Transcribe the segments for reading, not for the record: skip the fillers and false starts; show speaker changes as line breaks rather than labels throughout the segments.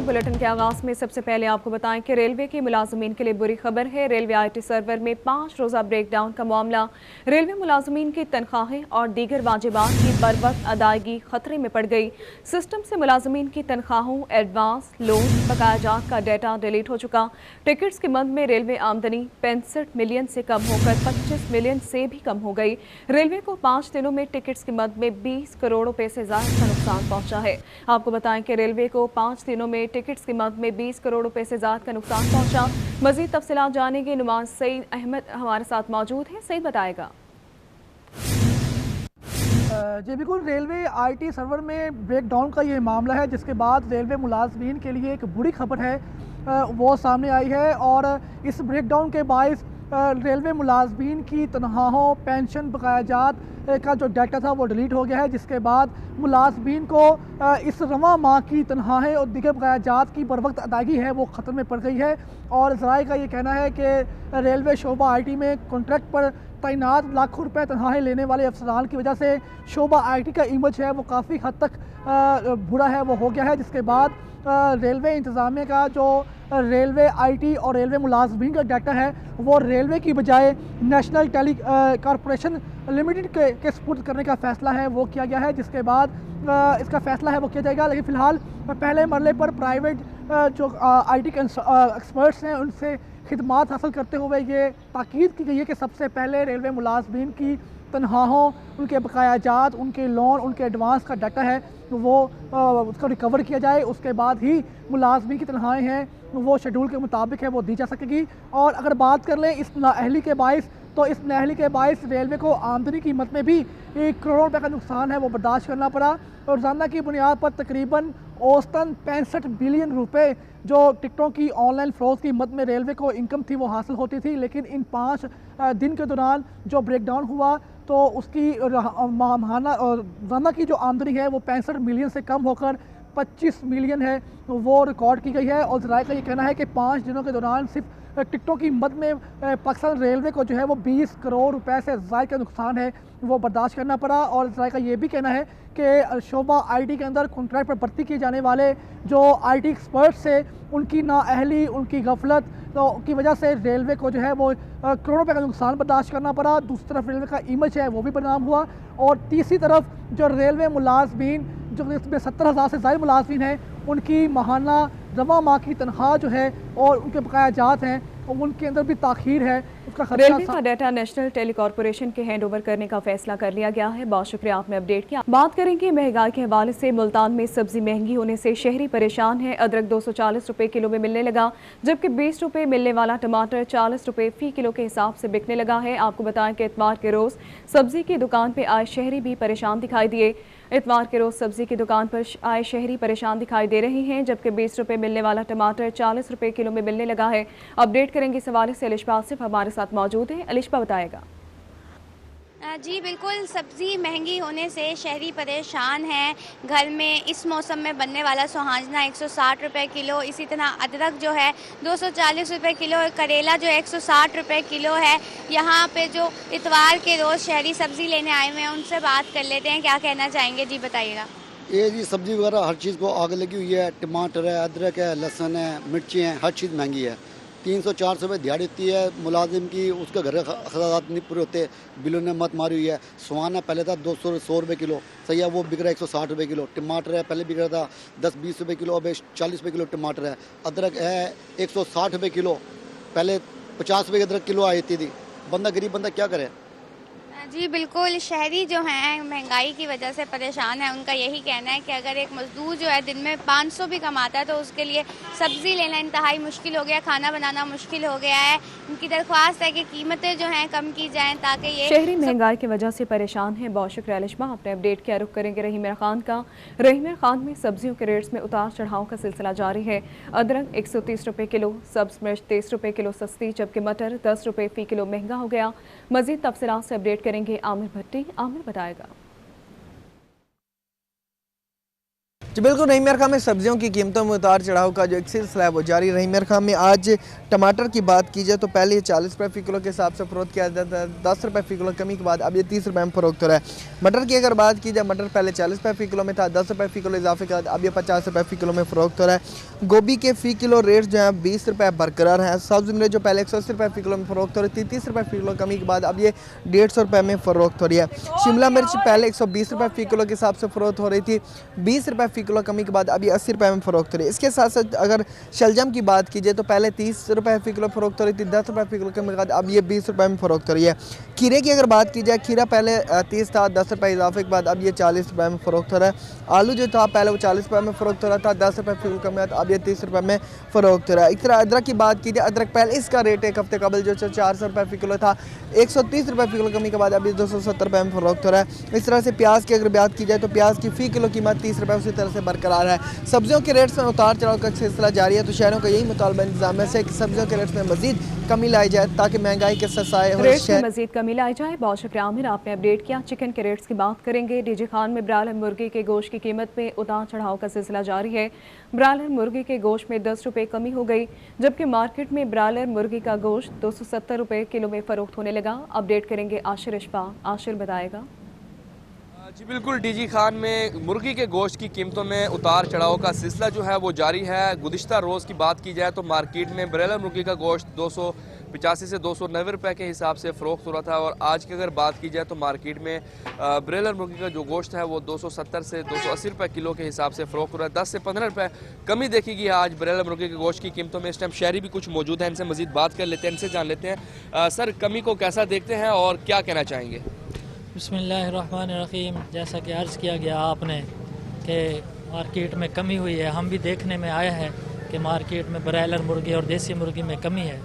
Bulletin के आगाज में सबसे पहले आपको बताएं कि रेलवे के मुलाजमीन के लिए बुरी खबर है। रेलवे आईटी सर्वर में 5 रोजा ब्रेकडाउन का मामला। रेलवे मुलाजमीन की तनख्वाहें और दीगर वाजिबात की बरवक्त अदायगी खतरे में पड़ गई। सिस्टम से मुलाजमीन की तनख्वाहों, एडवांस, लोन, बकायाजात का डेटा डिलीट हो चुका। टिकट्स की मद में रेलवे आमदनी 65 मिलियन से कम होकर 25 मिलियन से भी कम हो गई। रेलवे को 5 दिनों में टिकट्स की मद में 20 करोड़ रुपए से ज्यादा का नुकसान पहुंचा है। आपको बताएं कि रेलवे को 5 दिनों में टिकट्स की मद में 20 करोड़ रुपए से ज्यादा का नुकसान पहुंचा। मजीद तफसीलात जानेंगे। नुमान सईद अहमद हमारे साथ मौजूद हैं। सईद बताएगा।
जी बिल्कुल, रेलवे आईटी सर्वर में ब्रेकडाउन का ये मामला है, जिसके बाद रेलवे मुलाजमीन के लिए एक बुरी खबर है वो सामने आई है। और इस ब्रेकडाउन के बायस रेलवे मुलाजमीन की तनख्वाहों, पेंशन, बकायाजात का जो डाटा था वो डिलीट हो गया है, जिसके बाद मुलाजमीन को इस रवां माह की तनख्वाहें और दीगर बकायाजात की बर वक्त अदायगी है वो ख़त्म में पड़ गई है। और ज़राए का ये कहना है कि रेलवे शोबा आईटी में कॉन्ट्रैक्ट पर तैनात लाखों रुपए तनख्वाहें लेने वाले अफसरान की वजह से शोबा आईटी का इमेज है वो काफ़ी हद तक बुरा है वो हो गया है। जिसके बाद रेलवे इंतज़ामिया का जो रेलवे आईटी और रेलवे मुलाजमीन का डाटा है वो रेलवे की बजाय नेशनल टेली कॉरपोरेशन लिमिटेड के सपुर्द करने का फ़ैसला है वो किया गया है। जिसके बाद इसका फ़ैसला है वो किया जाएगा। लेकिन फ़िलहाल पहले मरले पर प्राइवेट जो आईटी के एक्सपर्ट्स हैं उनसे खिदमात हासिल करते हुए ये ताकीद की गई है कि सबसे पहले रेलवे मुलाजमीन की तनख्वाहों, उनके बकायाजात, उनके लोन, उनके एडवांस का डाटा है वो उसको रिकवर किया जाए। उसके बाद ही मुलाजमीन की तनख्वाहें हैं वो शेड्यूल के मुताबिक है वो दी जा सकेगी। और अगर बात कर लें इस नाअहली के बायस, तो इस नाअहली के बायस रेलवे को आमदनी की मद में भी 1 करोड़ रुपये का नुकसान है वो बर्दाश्त करना पड़ा। और रोज़ाना की बुनियाद पर तकरीबन औसतन 65 बिलियन रुपए जो टिकटों की ऑनलाइन फ़रोख्त की मद में रेलवे को इनकम थी वो हासिल होती थी। लेकिन इन 5 दिन के दौरान जो ब्रेकडाउन हुआ तो उसकी माहाना रोज़ाना की जो आमदनी है वो 65 मिलियन से कम होकर 25 मिलियन है वो रिकॉर्ड की गई है। और ज़राए का ये कहना है कि 5 दिनों के दौरान सिर्फ टिकटों की मद में पाकिस्तान रेलवे को जो है वो 20 करोड़ रुपए से ज़ायद का नुकसान है वो बर्दाश्त करना पड़ा। और ज़राए का ये भी कहना है कि शोबा आईटी के अंदर कॉन्ट्रैक्ट पर भर्ती किए जाने वाले जो आईटी एक्सपर्ट्स है उनकी नाअहली, उनकी गफलत तो की वजह से रेलवे को जो है वो करोड़ों रुपए का नुकसान बर्दाश्त करना पड़ा। दूसरी तरफ रेलवे का इमेज है वो भी बदनाम हुआ। और तीसरी तरफ जो रेलवे मुलाजमीन, जो इसमें 70,000 से ज़्यादा मुलाजमीन हैं, उनकी माहाना रवा माह की तनख्वाह जो है और उनके बकायाजात हैं उनके अंदर भी ताखीर है। उसका
रेलवे का डाटा नेशनल टेली कॉरपोरेशन के हैंड ओवर करने का फैसला कर लिया गया है। बहुत शुक्रिया, आपने अपडेट किया। बात करेंगे महंगाई के हवाले से। मुल्तान में सब्जी महंगी होने से शहरी परेशान है। अदरक 240 रुपए किलो में मिलने लगा, जबकि 20 रुपए मिलने वाला टमाटर 40 रुपए फी किलो के हिसाब से बिकने लगा है। आपको बताएं कि इतवार के रोज सब्जी की दुकान पर आए शहरी भी परेशान दिखाई दिए। इतवार के रोज सब्जी की दुकान पर आए शहरी परेशान दिखाई दे रहे हैं, जबकि 20 रुपए मिलने वाला टमाटर 40 रुपए किलो में मिलने लगा है। अपडेट करेंगे इस हवाले से। अलिशा आसिफ हमारे साथ मौजूद है। अलिशा बताएगा।
जी बिल्कुल, सब्ज़ी महंगी होने से शहरी परेशान हैं। घर में इस मौसम में बनने वाला सुहाजना 160 रुपये किलो, इसी तरह अदरक जो है 240 रुपये किलो, करेला जो 160 रुपये किलो है। यहाँ पे जो इतवार के रोज़ शहरी सब्ज़ी लेने आए हुए हैं उनसे बात कर लेते हैं, क्या कहना चाहेंगे। जी बताइएगा।
ये जी सब्ज़ी वगैरह हर चीज़ को आग लगी हुई है। टमाटर है, अदरक है, लहसुन है, मिर्ची हैं, हर चीज़ महंगी है। 300-400 रुपये दिहाड़ी होती है मुलाजिम की, उसके घर खर्चात नहीं पूरे होते। बिलों ने मत मारी हुई है। सुहाना पहले था 200 रुपये किलो, सही है, वो बिक रहा है 160 रुपये किलो। टमाटर है, पहले बिक रहा था 10-20 रुपये किलो, अब 40 रुपये किलो टमाटर है। अदरक है 160 रुपये किलो, पहले 50 रुपये की अदरक किलो आई थी। बंदा गरीब बंदा क्या करे।
जी बिल्कुल, शहरी जो हैं महंगाई की वजह से परेशान है। उनका यही कहना है कि अगर एक मजदूर जो है दिन में 500 भी कमाता है तो उसके लिए सब्ज़ी लेना इंतहाई मुश्किल हो गया, खाना बनाना मुश्किल हो गया है। उनकी दरख्वास्त है कि कीमतें जो हैं कम की जाएं ताकि ये
शहरी महंगाई की वजह से परेशान है। बहुत शुक्रिया अलिशा, आपने अपडेट किया। रुख करेंगे रहीम खान का। रहीम खान में सब्जियों के रेट्स में उतार चढ़ाव का सिलसिला जारी है। अदरक 130 रुपये किलो, सब्ज मिर्च 23 रुपये किलो सस्ती, जबकि मटर 10 रुपये फी किलो महंगा हो गया। मजीद तफसीलात से अपडेट करेंगे आमिर भट्टी। आमिर बताएगा।
जी बिल्कुल, रहीम यार खां में सब्जियों की कीमतों में उतार चढ़ाव का जो एक सिलसिला है वो जारी। रहीम यार खां में आज टमाटर की बात की जाए तो पहले ये 40 रुपये फ़ी किलो के हिसाब से फ़रोख्त किया जाता है, 10 रुपये फ़ी किलो कमी के बाद अब ये 30 रुपये में फ़रोख्त हो रहा है। मटर की अगर बात की जाए, मटर पहले 40 रुपये फ़ी किलो में था, 10 रुपये फ़ी किलो इजाफे के बाद अब ये 50 रुपये फ़ी किलो में फ़रोख्त हो रहा है। गोभी के फ़ी किलो रेट जो है 20 रुपये बरकरार है। सब्ज़ मिर्च जो पहले 180 रुपये फ़ी किलो में फ़रोख्त हो रही थी, 30 रुपये फ़ी किलो कमी के बाद अब ये 150 रुपये में फ़रोख्त हो रही है। शिमला मिर्च पहले 120 रुपये फ़ी किलो के हिसाब से फ़रोख्त हो रही थी, 20 रुपये फ़ी किलो कमी के बाद अब ये 80 रुपये में फ़रोख्त हो रही है। इसके साथ साथ अगर शलजम की बात की जाए तो पहले 30 रुपये फ़ी किलो फ़रोख्त हो रही थी, 10 रुपये फ़ी किलो कमी के बाद अब ये 20 रुपये में फ़रोख्त हो रही है। खीरे की अगर बात की जाए, खीरा पहले 30 था, 10 रुपये इजाफे के बाद अब ये 40 रुपये में फ़रोख्त हो रहा है। आलू जो था पहले वो 40 रुपये में फ़रोख्त हो रहा था, 10 रुपये फ़ी किलो कमी बाद अब ये 30 रुपये में फ़रोख्त हो रहा है। इस तरह अदरक की बात की जाए, अदरक पहले इसका रेट एक हफ्ते कबल जो 400 रुपये फ़ी किलो था, 130 रुपये फ़ी किलो कमी के बाद अभी 270 रुपये में फ़रोख्त हो रहा है। इस तरह से प्याज की अगर बात की जाए तो प्याज की फ़ी किलो कीमत 30 रुपये उसी तरह से बरकरार है। सब्जियों के रेट्स में उतार चढ़ाव का सिलसिला जारी है, तो शहरों का यही मुतालबा इंतजाम से कि सब्जियों के रेट्स में मजीद कमी लाई जाए ताकि महंगाई के ससाए
रेट्स में मजीद कमी लाई जाए। बहुत शुक्रिया आमिर, आपने अपडेट किया। चिकन के रेट्स की बात करेंगे। डीजी खान में ब्रायलर मुर्गी के गोश्त की कीमत में उतार चढ़ाव का सिलसिला जारी है। ब्रायलर मुर्गी के गोश्त में 10 रुपये कमी हो गई, जबकि मार्केट में ब्रायलर मुर्गी का गोश्त 270 रुपये किलो में फरोख्त होने लगा। अपडेट करेंगे आशिर इशफा, आशिर बताएगा।
जी बिल्कुल, डीजी खान में मुर्गी के गोश्त की कीमतों में उतार चढ़ाव का सिलसिला जो है वो जारी है। गुज़िश्ता रोज़ की बात की जाए तो मार्केट में ब्रायलर मुर्गी का गोश्त 285 से 290 रुपये के हिसाब से फ़रोख्त हो रहा था, और आज की अगर बात की जाए तो मार्केट में ब्रायलर मुर्गी का जो गोश्त है वो 270 से 280 रुपये किलो के हिसाब से फ़रोख्त हो रहा है। 10 से 15 रुपये कमी देखी गई आज ब्रायलर मुर्गी के गोश्त की कीमतों में। इस टाइम शहरी भी कुछ मौजूद हैं, इनसे मज़ीद बात कर लेते हैं, इनसे जान लेते हैं सर कमी को कैसा देखते हैं और क्या कहना चाहेंगे।
बिस्मिल्लाहिर्रहमानिर्रहीम। जैसा कि अर्ज़ किया गया आपने कि मार्केट में कमी हुई है, हम भी देखने में आया है कि मार्केट में ब्रायलर मुर्गी और देसी मुर्गी में कमी है।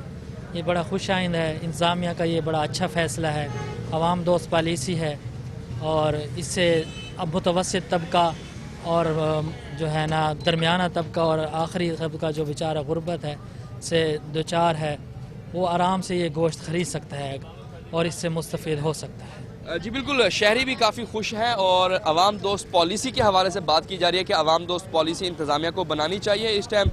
ये बड़ा खुश आइंद है, इंतज़ामिया का ये बड़ा अच्छा फ़ैसला है, आवाम दोस्त पॉलिसी है, और इससे अब मुतवस्सित तबका और जो है ना दरमियाना तबका और आखिरी तबका जो बेचारा गुर्बत है से दो चार है, वो आराम से ये गोश्त ख़रीद सकता है और इससे मुस्तफ़ीद हो सकता है।
जी बिल्कुल, शहरी भी काफ़ी खुश हैं और आवाम दोस्त पॉलिसी के हवाले से बात की जा रही है कि आवाम दोस्त पॉलिसी इंतज़ामिया को बनानी चाहिए। इस टाइम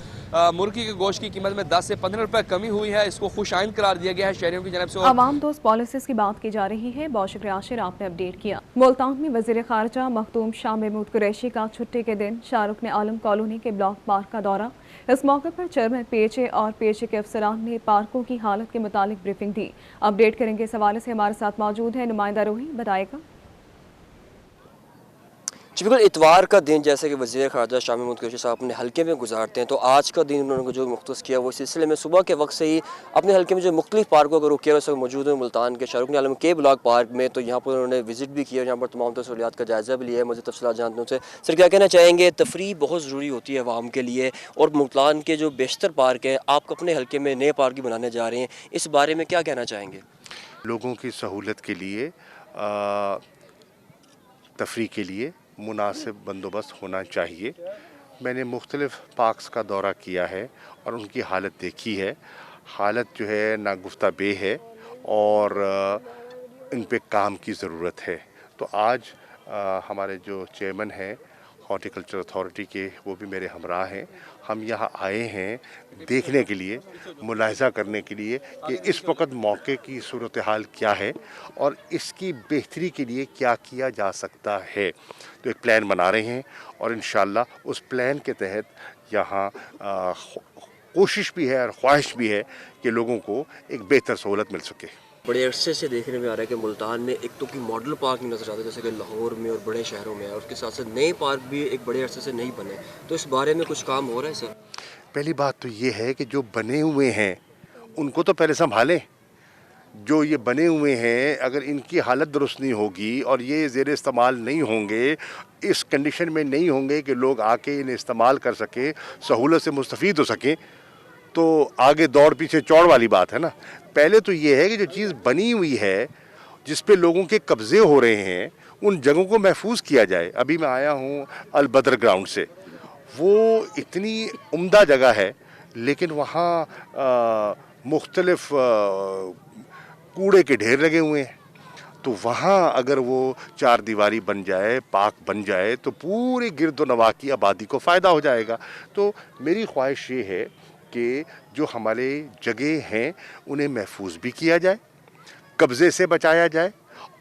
मुर्गी के गोश्त की कीमत में 10 से 15 रुपये कमी हुई है, इसको खुशाइंद करार दिया गया है शहरियों की जानब से।
आवाम दोस्त पॉलिसीज की बात की जा रही है। बहुत शुक्रिया आशिर, आपने अपडेट किया। मुल्तान में वज़ीर ख़ारजा मखदूम शाह महमूद कुरैशी का छुट्टी के दिन शाहरुख ने आलम कॉलोनी के ब्लॉक पार्क का दौरा। इस मौके पर चेयरमैन PHA और PHA के अफसरान ने पार्कों की हालत के मुतालिक ब्रीफिंग दी। अपडेट करेंगे, इस हवाले से हमारे साथ मौजूद है नुमाइंदा रोही, बताएगा।
जी बिल्कुल, इतवार का दिन जैसे कि वज़ीर ख़ारजा शाह महमूद कुरैशी साहब अपने हल्के में गुजारते हैं, तो आज का दिन उन्होंने जो मुख्तस किया वो सिलसिले में सुबह के वक्त से ही अपने हल्के में जो मुख्तलिफ पार्कों का रुख किया। उस वक्त मौजूद है मुल्तान के शाहरुख ने आलम के ब्लॉक पार्क में, तो यहाँ पर उन्होंने विजिट भी किया, यहाँ पर तमाम सहूलियात का जायज़ा भी लिया है। मुझे तफसीलात जानते हैं सर, क्या कहना चाहेंगे? तफरीह बहुत ज़रूरी होती है आवाम के लिए, और मुल्तान के जो बेशतर पार्क हैं आप अपने हल्के में नए पार्क भी बनाने जा रहे हैं, इस बारे में क्या कहना चाहेंगे?
लोगों की सहूलत के लिए, तफरीह के लिए मुनासिब बंदोबस्त होना चाहिए। मैंने मुख्तलिफ़ पार्क्स का दौरा किया है और उनकी हालत देखी है। हालत जो है नागुफ्ता बे है और इन पे काम की ज़रूरत है। तो आज हमारे जो चेयरमैन हैं हॉर्टिकल्चर अथॉरिटी के, वो भी मेरे हमराह हैं। हम यहाँ आए हैं देखने के लिए, मुलाहिज़ा करने के लिए कि इस वक्त मौके की सूरत हाल क्या है और इसकी बेहतरी के लिए क्या किया जा सकता है। तो एक प्लान बना रहे हैं और इंशाअल्लाह उस प्लान के तहत यहाँ कोशिश भी है और ख्वाहिश भी है कि लोगों को एक बेहतर सहूलत मिल सके।
बड़े अरसे से देखने में आ रहा है कि मुल्तान में एक तो कि मॉडल पार्क नहीं नज़र आता, जैसे कि लाहौर में और बड़े शहरों में है, और उसके साथ साथ नए पार्क भी एक बड़े अरसे से नहीं बने। तो इस बारे में कुछ काम हो रहा है सर?
पहली बात तो ये है कि जो बने हुए हैं उनको तो पहले संभालें। जो ये बने हुए हैं अगर इनकी हालत दुरुस्त नहीं होगी और ये ज़ेर इस्तेमाल नहीं होंगे, इस कंडीशन में नहीं होंगे कि लोग आके इन्हें इस्तेमाल कर सकें, सहूलत से मुस्तफ़ीद हो सकें, तो आगे दौड़ पीछे चौड़ वाली बात है ना। पहले तो ये है कि जो चीज़ बनी हुई है जिस पे लोगों के कब्ज़े हो रहे हैं उन जगहों को महफूज किया जाए। अभी मैं आया हूँ अल बदर ग्राउंड से, वो इतनी उम्दा जगह है लेकिन वहाँ मुख्तलिफ कूड़े के ढेर लगे हुए हैं। तो वहाँ अगर वो चार दीवारी बन जाए, पार्क बन जाए, तो पूरे गिरदोनवा की आबादी को फ़ायदा हो जाएगा। तो मेरी ख्वाहिश ये है कि जो हमारे जगह हैं उन्हें महफूज भी किया जाए, कब्ज़े से बचाया जाए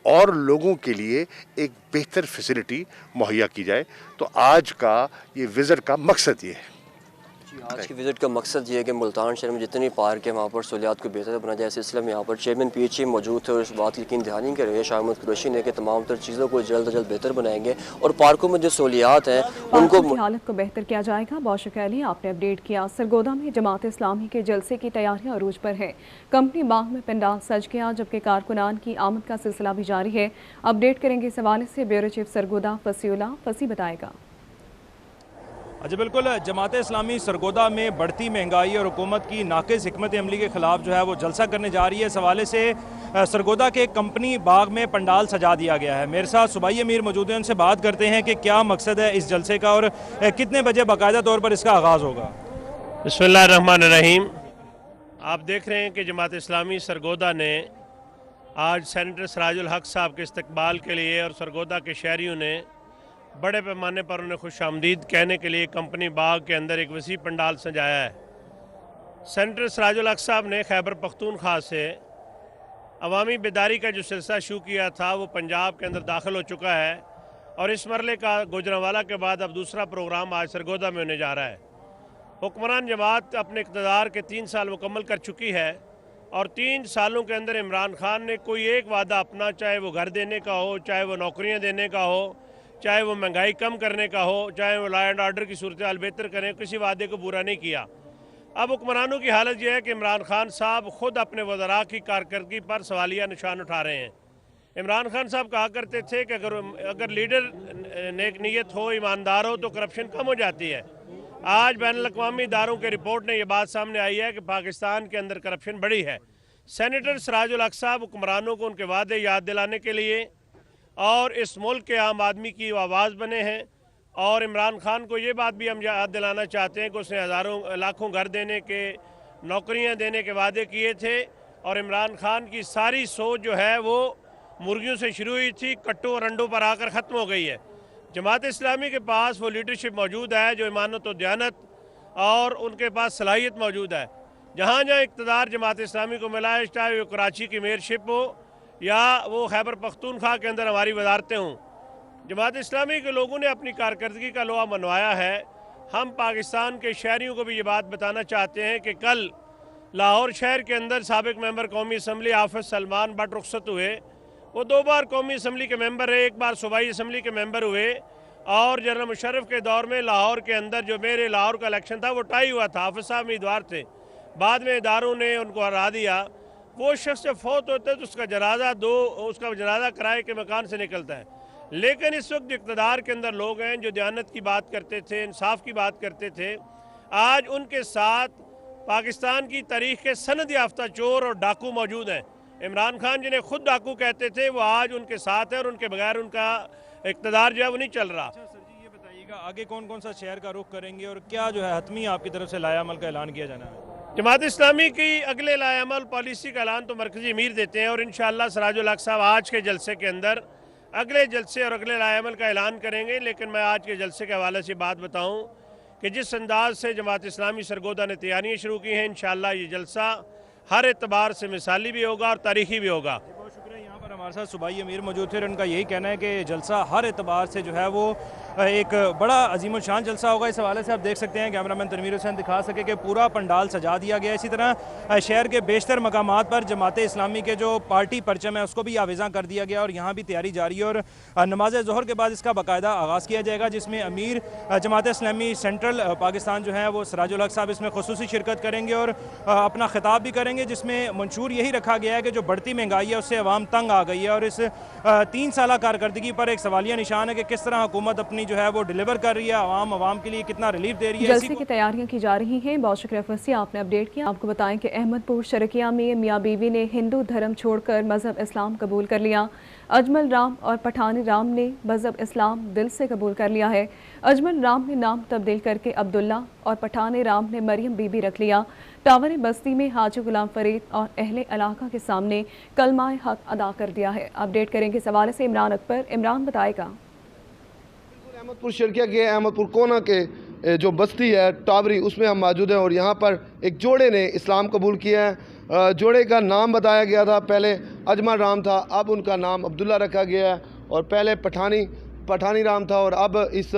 और लोगों के लिए एक बेहतर फैसिलिटी मुहैया की जाए। तो आज का ये विज़िट का मकसद ये है।
आज की विज़िट का मकसद ये है कि मुल्तान शहर में जितनी पार्क है वहाँ पर सहूलियात को बेहतर बना जाए। इस सिलसिले में यहाँ पर चेयरमैन PHA मौजूद थे और इस बात की यकीन दहानी कर रहे हैं शाह महमूद कुरैशी ने कि तमाम तर चीज़ों को जल्द अज जल्द बेहतर बनाएंगे और पार्कों में जो सहूलियात हैं उनको
हालत को बेहतर किया जाएगा। बहुत शुक्रिया अली, आपने अपडेट किया। सरगोदा में जमात इस्लामी के जलसे की तैयारियाँ अरूज पर है। कंपनी बाग में पंडाल सज गया, जबकि कारकुनान की आमद का सिलसिला भी जारी है। अपडेट करेंगे इस हवाले से ब्यूरो चीफ सरगोदा फसी बताएगा।
अच्छा बिल्कुल, जमात इस्लामी सरगोदा में बढ़ती महंगाई और हुकूमत की नाक़िस हिकमत अमली के ख़िलाफ़ जो है वो जलसा करने जा रही है। इस हवाले से सरगोदा के कंपनी बाग में पंडाल सजा दिया गया है। मेरे साथ सूबाई अमीर मौजूद हैं, उनसे बात करते हैं कि क्या मकसद है इस जलसे का और कितने बजे बाकायदा तौर पर इसका आगाज़ होगा।
बिस्मिल्लाहिर्रहमानिर्रहीम। आप देख रहे हैं कि जमात इस्लामी सरगोदा ने आज सेनेटर सिराजुल हक साहब के इस्तकबाल के लिए और सरगोदा के शहरियों ने बड़े पैमाने पर उन्हें खुश आमदीद कहने के लिए कंपनी बाग के अंदर एक वसी पंडाल सजाया है। सेनेटर सिराजुल हक साहब ने खैबर पख्तूनख्वा से अवामी बेदारी का जो सिलसिला शुरू किया था वो पंजाब के अंदर दाखिल हो चुका है और इस मरले का गुजरांवाला के बाद अब दूसरा प्रोग्राम आज सरगोदा में होने जा रहा है। हुक्मरान जमात अपने इक़्तिदार के 3 साल मुकम्मल कर चुकी है और 3 सालों के अंदर इमरान खान ने कोई एक वादा अपना, चाहे वो घर देने का हो, चाहे वो नौकरियाँ देने का हो, चाहे वो महंगाई कम करने का हो, चाहे वो लॉ एंड ऑर्डर की सूरत हाल बेहतर करें, किसी वादे को पूरा नहीं किया। अब हुक्मरानों की हालत यह है कि इमरान खान साहब खुद अपने वज़रा की कारकर्दगी पर सवालिया निशान उठा रहे हैं। इमरान खान साहब कहा करते थे कि अगर लीडर नेक नीयत हो, ईमानदार हो तो करप्शन कम हो जाती है। आज बैनुल-अक़वामी इदारों के रिपोर्ट ने यह बात सामने आई है कि पाकिस्तान के अंदर करप्शन बढ़ी है। सेनेटर सिराजुल हक साहब हुक्मरानों को उनके वादे याद दिलाने के लिए और इस मुल्क के आम आदमी की आवाज़ बने हैं और इमरान खान को ये बात भी हम याद दिलाना चाहते हैं कि उसने हज़ारों लाखों घर देने के, नौकरियां देने के वादे किए थे और इमरान खान की सारी सोच जो है वो मुर्गियों से शुरू हुई थी, कट्टों और अंडों पर आकर ख़त्म हो गई है। जमात इस्लामी के पास वो लीडरशिप मौजूद है जो ईमानत और दयानत और उनके पास सलाहियत मौजूद है। जहाँ जहाँ इक़्तिदार जमात इस्लामी को मिला है, चाहे वो कराची की मेयरशिप हो या वो खैबर पख्तूनख्वा के अंदर हमारी वजारतें हों, जमात इस्लामी के लोगों ने अपनी कारकर्दगी का लोहा मनवाया है। हम पाकिस्तान के शहरियों को भी ये बात बताना चाहते हैं कि कल लाहौर शहर के अंदर साबिक मेंबर कौमी असम्बली हाफिज़ सलमान भट्ट रुखसत हुए। वो 2 बार कौमी असम्बली के मेंबर रहे, 1 बार सूबाई असम्बली के मेंबर हुए और जनरल मुशर्रफ के दौर में लाहौर के अंदर जो मेरे लाहौर का इलेक्शन था वो टाई हुआ था, हाफिज़ साहब उम्मीदवार थे, बाद में इदारों ने उनको हरा दिया। वो शख्स जब फौत होता है तो उसका जनाजा किराए के मकान से निकलता है। लेकिन इस वक्त इक़्तिदार के अंदर लोग हैं जो दयानत की बात करते थे, इंसाफ की बात करते थे, आज उनके साथ पाकिस्तान की तारीख़ के सनद याफ्ता चोर और डाकू मौजूद हैं। इमरान खान जिन्हें खुद डाकू कहते थे वो आज उनके साथ है और उनके बगैर उनका इक़्तिदार जो है वो नहीं चल रहा।
अच्छा सर जी, ये बताइएगा आगे कौन कौन सा शहर का रुख करेंगे और क्या जो है हतमी आपकी तरफ से लायामल का ऐलान किया जाना है?
जमात इस्लामी की अगले लायामल पॉलिसी का ऐलान तो मरकज़ी अमीर देते हैं और इंशाअल्लाह सिराजुल हक साहब आज के जलसे के अंदर अगले जलसे और अगले लायामल का ऐलान करेंगे। लेकिन मैं आज के जलसे के हवाले से बात बताऊं कि जिस अंदाज से जमात इस्लामी सरगोदा ने तैयारियाँ शुरू की हैं, इंशाअल्लाह ये जलसा हर एतबार से मिसाली भी होगा और तारीखी भी होगा।
बहुत शुक्रिया। यहाँ पर हमारे साथ सूबाई अमीर मौजूद थे और उनका यही कहना है कि जलसा हर एतबार से जो है वो एक बड़ा अजीम शान जलसा होगा। इस हवाले से आप देख सकते हैं, कैमरामैन तनवीर हुसैन दिखा सके कि पूरा पंडाल सजा दिया गया। इसी तरह शहर के बेशतर मकामात पर जमात इस्लामी के जो पार्टी परचम है उसको भी आवेज़ा कर दिया गया और यहाँ भी तैयारी जारी है और नमाज ज़ोहर के बाद इसका बाकायदा आगाज़ किया जाएगा, जिसमें अमीर जमात इस्लामी सेंट्रल पाकिस्तान जो है वो सिराजुल हक साहब इसमें खुसूसी शिरकत करेंगे और अपना खिताब भी करेंगे, जिसमें मंशूर यही रखा गया है कि जो बढ़ती महंगाई है उससे अवाम तंग आ गई है और इस 3 साल कारकर्दगी पर एक सवालिया निशान है कि किस तरह हुकूमत अपनी जो है वो डिलीवर कर रही है, आवाम के लिए कितना रिलीफ दे रही है।
जलसे की तैयारियां की जा रही हैं। बहुत शुक्रिया फसी, आपने अपडेट किया। आपको बताएं कि अहमदपुर शरकिया में मियाँ बीवी ने हिंदू धर्म छोड़कर मजहब इस्लाम कबूल कर लिया। अजमल राम और पठानी राम ने मजहब इस्लाम दिल से कबूल कर लिया है। अजमल राम ने नाम तब्दील करके अब्दुल्ला और पठानी राम ने मरियम बीबी रख लिया। टावर बस्ती में हाजी गुलाम फरीद और अहले इलाका के सामने कलमाए हक अदा कर दिया है। अपडेट करेंगे इस हवाले से इमरान अकबर। इमरान बताएगा।
अहमदपुर शरकिया के अहमदपुर कोना के जो बस्ती है टावरी, उसमें हम मौजूद हैं और यहाँ पर एक जोड़े ने इस्लाम कबूल किया है। जोड़े का नाम बताया गया था, पहले अजमल राम था, अब उनका नाम अब्दुल्ला रखा गया है और पहले पठानी राम था और अब इस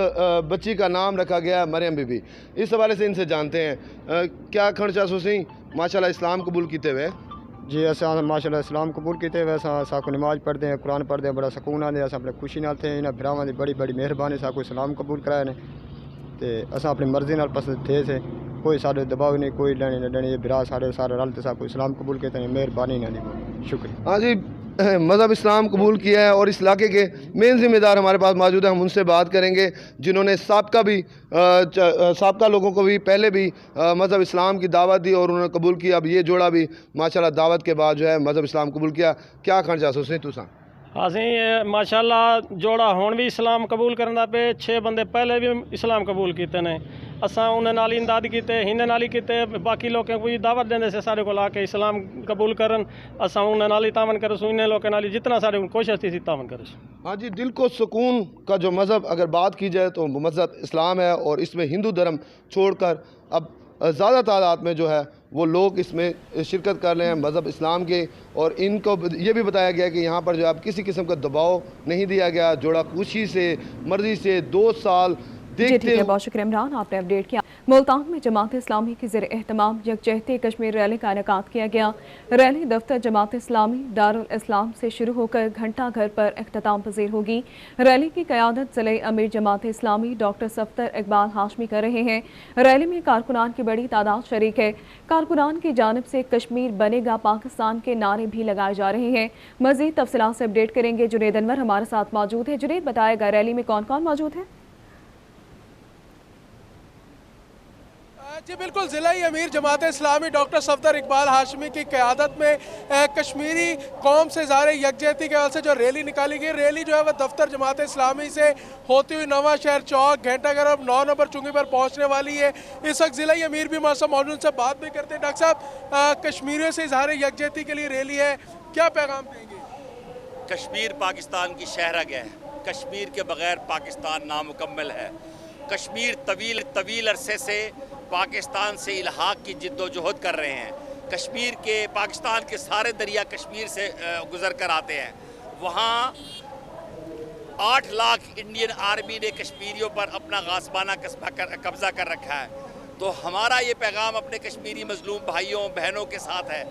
बच्ची का नाम रखा गया है मरियम बीबी। इस हवाले से इनसे जानते हैं क्या खर्चा सोसी माशाल्लाह इस्लाम कबूल किते हुए
जी। असा माशाल्लाह इस्लाम कबूल किते हुए साकू नमाज पढ़ते हैं, कुरान पढ़ते हैं, बड़ा सुकून आते हैं। अपने खुशी नाल थे इन्होंने भरावां की बड़ी बड़ी मेहरबानी साकू इस्लाम कबूल कराए ने ते असा अपनी मर्जी नाल पसंद थे से कोई साढ़े दबाव नहीं, कोई लेनी न देनी। भरा सारे रल ते साकू इस्लाम कबूल किए, मेहरबानी इन्होंने शुक्रिया।
हाँ जी, मज़हब इस्लाम कबूल किया है और इस इलाके के मेन ज़िम्मेदार हमारे पास मौजूद है। हम उनसे बात करेंगे जिन्होंने साबका लोगों को भी पहले भी मज़हब इस्लाम की दावत दी और उन्होंने कबूल किया। अब ये जोड़ा भी माशाल्लाह दावत के बाद जो है मज़हब इस्लाम कबूल किया। क्या खर्चा सोचें तुसा?
असें माशाल्लाह जोड़ा हुण भी इस्लाम कबूल करन पे 6 बंदे पहले भी इस्लाम कबूल किते ने। असां उन्हें नाल इमदाद कीते, हिंदे नाल ही कीते, बाकी लोगों को दावत देंदे से सारे को आके इस्लाम कबूल करन। असां उन्हें नाल ही तावन करस, उन्हें लोगों नाल जितना सारे कोशिश थी तावन करस।
हाँ जी, दिल को सुकून का जो मज़हब अगर बात की जाए तो मज़हब इस्लाम है और इसमें हिंदू धर्म छोड़कर अब ज़्यादा तादाद में जो है वो लोग इसमें शिरकत कर रहे हैं मज़हब इस्लाम के। और इनको ये भी बताया गया कि यहाँ पर जो अब किसी किस्म का दबाव नहीं दिया गया। जोड़ा खुशी से मर्जी से 2 साल देखते हैं।
बहुत शुक्रिया इमरान, आपने अपडेट किया। मुल्तान में जमात इस्लामी की ज़ेर एहतमाम यकजहती कश्मीर रैली का इनेकाद किया गया। रैली दफ्तर जमात इस्लामी दारुल इस्लाम से शुरू होकर घंटा घर पर इख्तिताम पजीर होगी। रैली की क़यादत ज़िले अमीर जमात इस्लामी डॉक्टर सफ्तर इकबाल हाशमी कर रहे हैं। रैली में कारकुनान की बड़ी तादाद शरीक है। कारकुनान की जानिब से कश्मीर बनेगा पाकिस्तान के नारे भी लगाए जा रहे हैं। मज़ीद तफसीलात से अपडेट करेंगे जुनेद अनवर हमारे साथ मौजूद है। जुनेद बताएगा रैली में कौन कौन मौजूद है?
जी बिल्कुल, ज़िला अमीर जमात इस्लामी डॉक्टर सफदर इकबाल हाशमी की क़यादत में कश्मीरी कौम से ज़ाहिर यकजहती के हवाले से जो रैली निकाली गई। रैली जो है वह दफ्तर जमात इस्लामी से होती हुई नवा शहर चौक घंटाघर अब 9 नंबर चुंगी पर पहुँचने वाली है। इस वक्त ज़िला अमीर भी मौसम मौजूद से बात भी करते हैं। डॉक्टर साहब, कश्मीरियों से ज़ाहिर यकजहती के लिए रैली है, क्या पैगाम देंगे?
कश्मीर पाकिस्तान की शहरग है। कश्मीर के बगैर पाकिस्तान नामुकम्मल है। कश्मीर तवील अरसे से पाकिस्तान से इल्हाक की जिद्दोजहद कर रहे हैं। कश्मीर के पाकिस्तान के सारे दरिया कश्मीर से गुजर कर आते हैं। वहाँ 8 लाख इंडियन आर्मी ने कश्मीरियों पर अपना गासबाना कब्जा कर रखा है। तो हमारा ये पैगाम अपने कश्मीरी मजलूम भाइयों बहनों के साथ है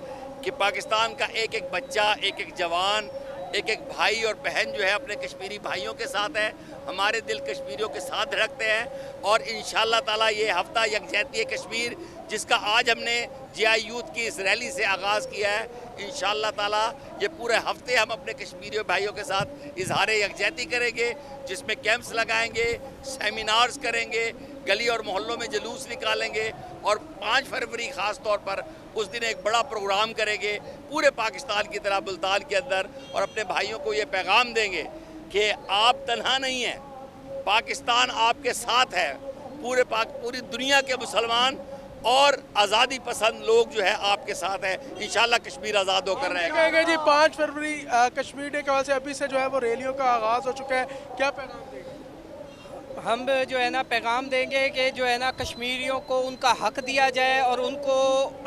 कि पाकिस्तान का एक एक बच्चा, एक एक जवान, एक एक भाई और बहन जो है अपने कश्मीरी भाइयों के साथ है। हमारे दिल कश्मीरियों के साथ रखते हैं और इंशाअल्लाह ताला ये हफ्ता यकजहती कश्मीर जिसका आज हमने जीआई यूथ की इस रैली से आगाज़ किया है, इंशाअल्लाह ताला ये पूरे हफ्ते हम अपने कश्मीरी भाइयों के साथ इजहार यकजहती करेंगे, जिसमें कैंप्स लगाएंगे, सेमिनार्स करेंगे, गली और मोहल्लों में जुलूस निकालेंगे और 5 फरवरी ख़ास तौर पर उस दिन एक बड़ा प्रोग्राम करेंगे पूरे पाकिस्तान की तरह मुल्तान के अंदर और अपने भाइयों को ये पैगाम देंगे कि आप तन्हा नहीं हैं, पाकिस्तान आपके साथ है। पूरी दुनिया के मुसलमान और आज़ादी पसंद लोग जो है आपके साथ है। इंशाल्लाह कश्मीर आज़ाद होकर रहेगा।
जी 5 फरवरी कश्मीर डे के हवाले से अभी से जो है वो रैलियों का आगाज़ हो चुका है, क्या पैगाम देंगे?
हम जो है ना पैगाम देंगे कि जो है ना कश्मीरियों को उनका हक दिया जाए और उनको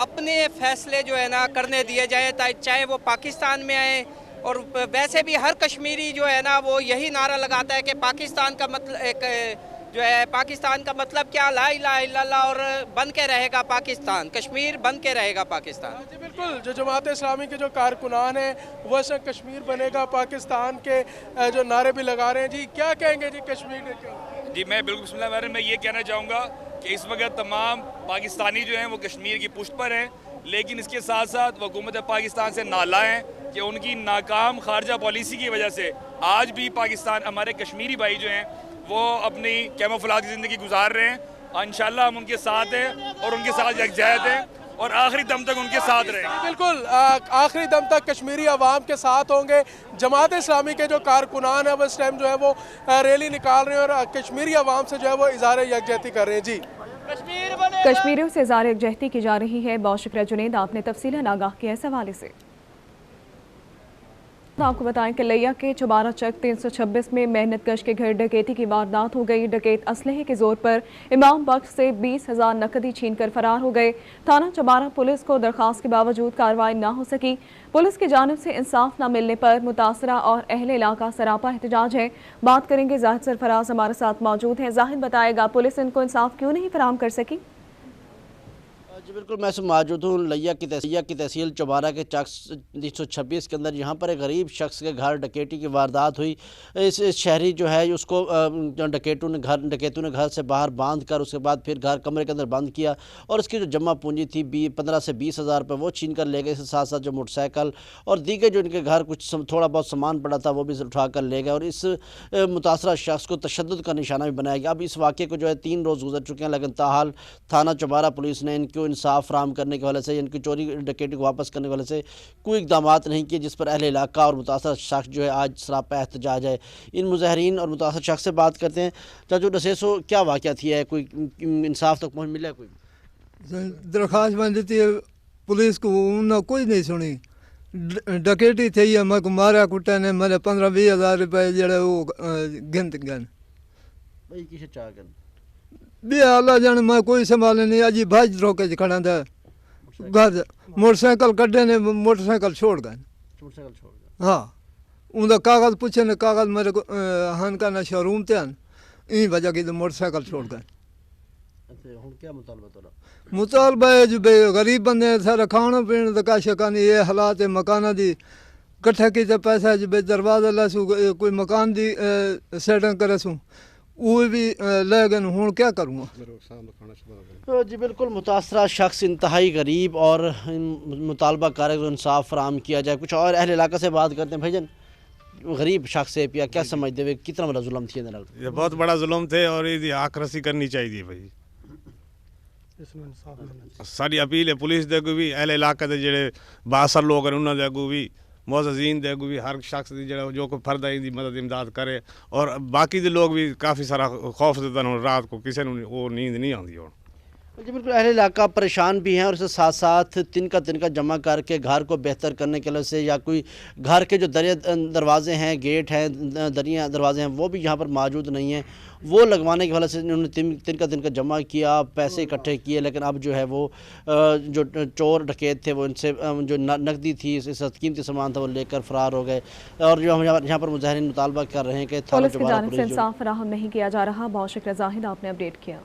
अपने फ़ैसले जो है ना करने दिए जाए, चाहे वो पाकिस्तान में आए। और वैसे भी हर कश्मीरी जो है ना वो यही नारा लगाता है कि पाकिस्तान का मतलब एक जो है पाकिस्तान का मतलब क्या, ला इलाहा इल्लल्लाह और बन के रहेगा पाकिस्तान, कश्मीर बन के रहेगा पाकिस्तान।
जी बिल्कुल, जो जमात इस्लामी के जो कारकुनान हैं वह सब कश्मीर बनेगा पाकिस्तान के जो नारे भी लगा रहे हैं। जी क्या कहेंगे जी कश्मीर के?
जी मैं बिल्कुल बिस्मिल्लाह मैं ये कहना चाहूँगा कि इस वक्त तमाम पाकिस्तानी जो हैं वो कश्मीर की पुष्ट पर हैं, लेकिन इसके साथ साथ हुकूमत पाकिस्तान से नाला हैं कि उनकी नाकाम खारजा पॉलिसी की वजह से आज भी पाकिस्तान हमारे कश्मीरी भाई जो हैं वो अपनी कैमोफ्लेज की ज़िंदगी गुजार रहे हैं। इंशाल्लाह हम उनके साथ हैं और उनके साथ यकजहत हैं और आखिरी दम तक उनके साथ रहेंगे।
बिल्कुल आखिरी दम तक कश्मीरी अवाम के साथ होंगे। जमात इस्लामी के जो कारकुनान है वो इस टाइम जो है वो रैली निकाल रहे हैं और कश्मीरी अवाम से जो है वो इज़हार यकजहती कर रहे हैं। जी
कश्मीरियों से इज़हार यकजहती की जा रही है। बहुत शुक्रिया जुनेद, आपने तफसीलन आगाह किया इस हवाले से। आपको बताएं कि लिया के चबारा चक 326 में मेहनत कश के घर डकैती की वारदात हो गई। डकैत असलहे के जोर पर इमाम बख्श से 20,000 नकदी छीन कर फरार हो गए। थाना चबारा पुलिस को दरखास्त के बावजूद कार्रवाई न हो सकी। पुलिस की जानिब से इंसाफ न मिलने पर मुतासरा और अहले इलाका सरापा एहतजाज है। बात करेंगे जाहिद सरफराज हमारे साथ मौजूद हैं। जाहिद बताएगा पुलिस इनको इंसाफ क्यों नहीं फराहम कर सकी?
जी बिल्कुल, मैं मौजूद हूँ लिया की तहसील चबारा के चक 326 के अंदर। यहाँ पर एक गरीब शख्स के घर डकैती की वारदात हुई। इस शहरी जो है उसको डकैतों ने घर से बाहर बांध कर उसके बाद फिर घर कमरे के अंदर बंद किया और उसकी जो जमा पूंजी थी 15 से 20 हज़ार रुपये वो छीन कर ले गए। इसके साथ साथ जो मोटरसाइकिल और दीगर जो इनके घर कुछ थोड़ा बहुत सामान पड़ा था वो भी उठा कर ले गए और इस मुतासरा शख्स को तशद्दुद का निशाना भी बनाया गया। अब इस वाक़े को जो है 3 रोज़ गुजर चुके हैं, लेकिन ताहाल थाना चबारा पुलिस ने इनको इंसाफ फराहम करने के वाले से, इनकी चोरी डकैती को वापस करने के वाले से कोई इकदाम नहीं किए, जिस पर अहले इलाका और मुतासर शख्स जो है आज सरापा एहतजाज है। इन मुजाहरीन और मुतासर शख्स से बात करते हैं। चाचू डसेसो क्या वाक़या थी है, कोई इंसाफ तक पहुँच मिला? कोई
दरख्वास्त में दी है पुलिस को, उन्होंने कोई नहीं सुनी। डकैती थी है, मैं मारा कुटा ने मेरे 15-20 हज़ार रुपये जड़े वो गिनत गन
भाई किसे चाह गन
भी आला जाने मैं कोई संभाले नहीं। अजी भाज रोके खड़ा था घर, मोटरसाइकिल कड्डे ने मोटरसाइकिल छोड़ गए। हाँ उनका कागज़ पूछे ने कागज़ मेरे को हन का ना शोरूम थे इन वजह की तो मोटरसाइकिल छोड़ गए।
क्या मुतालबा तोरा?
मुतालबा है जो गरीब बंदे सारा खाना पीने का शकानी ये हालात है। मकाना दी कट्ठा की पैसा जो दरवाजा लसू कोई मकान दी सेटिंग करे सूँ वो भी ले गए। हूँ क्या करूँगा?
तो जी बिल्कुल, मुतासरा शख्स इंतहाई गरीब और मुतालबा कर इंसाफ फराहम किया जाए। कुछ और अहले इलाका से बात करते हैं। भाईजान गरीब शख्स है पिया क्या समझते हुए कितना बड़ा जुल्म थी?
ये बहुत बड़ा जुल्म थे और ये आकरसी करनी चाहिए भाई। सारी अपील है पुलिस दे को भी, अहले इलाके के जेड़े बासर लोग हैं उन्होंने को भी, मोअज़्ज़ीन दे को भी, हर शख्स दी जो कोई फर्द है इनकी मदद इमदाद करे और बाकी दे लोग भी काफ़ी सारा खौफ देते हैं। रात को किसी ने वो नींद नहीं आती। और
जी बिल्कुल, अहले इलाका परेशान भी हैं और इसके साथ साथ तिनका जमा करके घर को बेहतर करने के लिए से या कोई घर के जो दरवाजे हैं, गेट हैं, दरिया दरवाजे हैं वो भी यहाँ पर मौजूद नहीं हैं, वो लगवाने के वजह से उन्होंने तिनका जमा किया, पैसे इकट्ठे किए। लेकिन अब जो है वो जो चोर डकैत थे वो इनसे जो नकदी थी, कीमती सामान था वो लेकर फरार हो गए। और जो हम यहाँ पर मुजाहिरीन मुतालबा कर रहे हैं कि
पुलिस की जानिब से इंसाफ फराहम नहीं किया जा रहा। बहुत शुक्रिया जाहिद, आपने अपडेट किया।